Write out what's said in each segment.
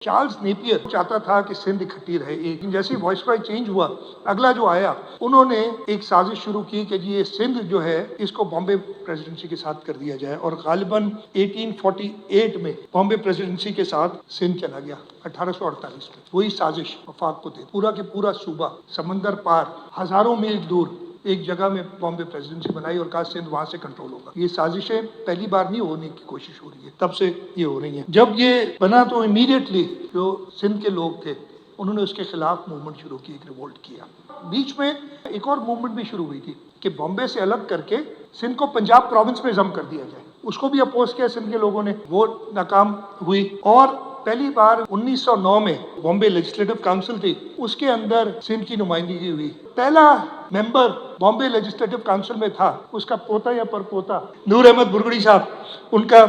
Charles Napier चाहता था कि सिंध इकट्ठी रहे। एक जैसे वाइसरॉय चेंज हुआ, अगला जो आया उन्होंने एक साजिश शुरू की कि ये सिंध जो है इसको बॉम्बे प्रेसिडेंसी के साथ कर दिया जाए, और गालिबन 1848 में बॉम्बे प्रेसिडेंसी के साथ सिंध चला गया 1848 में। वही साजिश वफाक को दे, पूरा के पूरा सूबा समंदर पार हजारों मील दूर एक जगह में बॉम्बे प्रेसिडेंसी बनाई और कहा सिंध वहां से कंट्रोल होगा। ये साजिशें पहली बार नहीं होने की कोशिश हो रही है, तब से ये हो रही हैं। जब ये बना तो इमीडिएटली जो सिंध के लोग थे उन्होंने उसके खिलाफ मूवमेंट शुरू की, एक रिवोल्ट किया। बीच में एक और मूवमेंट भी शुरू हुई थी कि बॉम्बे से अलग करके सिंध को पंजाब प्रोविंस में जम कर दिया जाए। उसको भी अपोज किया सिंध के लोगों ने, वो नाकाम हुई। और पहली बार 1909 में बॉम्बे लेजिस्लेटिव काउंसिल थी, उसके अंदर सिंध की नुमाइंदगी हुई। पहला मेंबर बॉम्बे लेजिस्लेटिव काउंसिल में था, उसका पोता या परपोता नूर अहमद बुरगड़ी साहब, उनका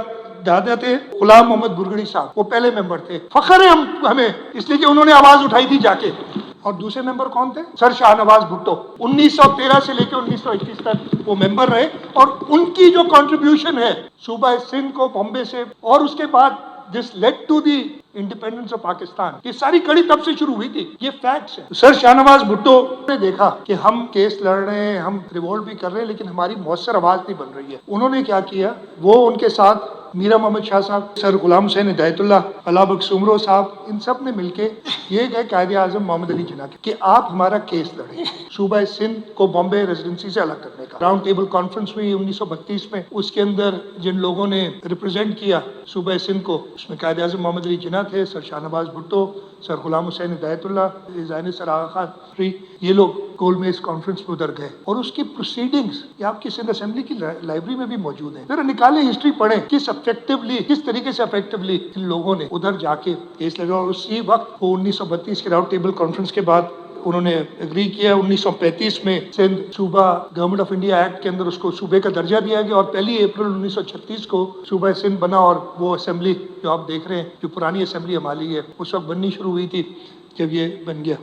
दादा थे गुलाम मोहम्मद बुरगड़ी साहब, वो पहले मेंबर थे। फख्र है हमें इसलिए कि उन्होंने आवाज उठाई थी जाके। और दूसरे मेंबर कौन थे? सर शाहनवाज भुट्टो। 1913 से लेकर 1921 तक वो मेंबर रहे, और उनकी जो कंट्रीब्यूशन है सूबा सिंध को बॉम्बे से, और उसके बाद this led to the independence of Pakistan, ये सारी कड़ी तब से शुरू हुई थी। ये फैक्ट्स है। सर शाहनवाज भुट्टो ने देखा कि हम केस लड़ रहे हैं, हम रिवोल्ट भी कर रहे हैं, लेकिन हमारी मौसर आवाज नहीं बन रही है। उन्होंने क्या किया, वो उनके साथ मीरा मोहम्मद शाह साहब, सर गुलाम हुसैन हिदायतुल्लाह, अला बख्श उमरो साहब, इन सब ने मिलके ये गए कायदे आजम मोहम्मद अली जिन्ना के कि आप हमारा केस लड़ें सूबा सिंध को बॉम्बे रेजिडेंसी से अलग करने का। राउंड टेबल कॉन्फ्रेंस हुई 1932 में। उसके अंदर जिन लोगों ने रिप्रेजेंट किया सूबा सिंध को, उसमें कायदे आजम मोहम्मद अली जिन्ना थे, sir Shahnawaz Bhutto, sir Ghulam Hussain Hidayatullah, designer sir आगा खान, ये लोग गोल में इस कॉन्फ्रेंस में उधर गए। और उसकी प्रोसीडिंग्स ये आपकी सिंध असेंबली की लाइब्रेरी में भी मौजूद है। फिर निकाले, हिस्ट्री पढ़ें, किस तरीके से इफेक्टिवली इन लोगों ने उधर जाके केस लगा। और उसी वक्त वो 1932 के राउंड टेबल कॉन्फ्रेंस के बाद उन्होंने एग्री किया। 1935 में सिंध सूबा गवर्नमेंट ऑफ इंडिया एक्ट के अंदर उसको सूबे का दर्जा दिया गया, और 1 अप्रैल 1936 को सूबा सिंध बना। और वो असेंबली जो आप देख रहे हैं, जो पुरानी असेंबली हमारी है, उस वक्त बननी शुरू हुई थी जब ये बन गया।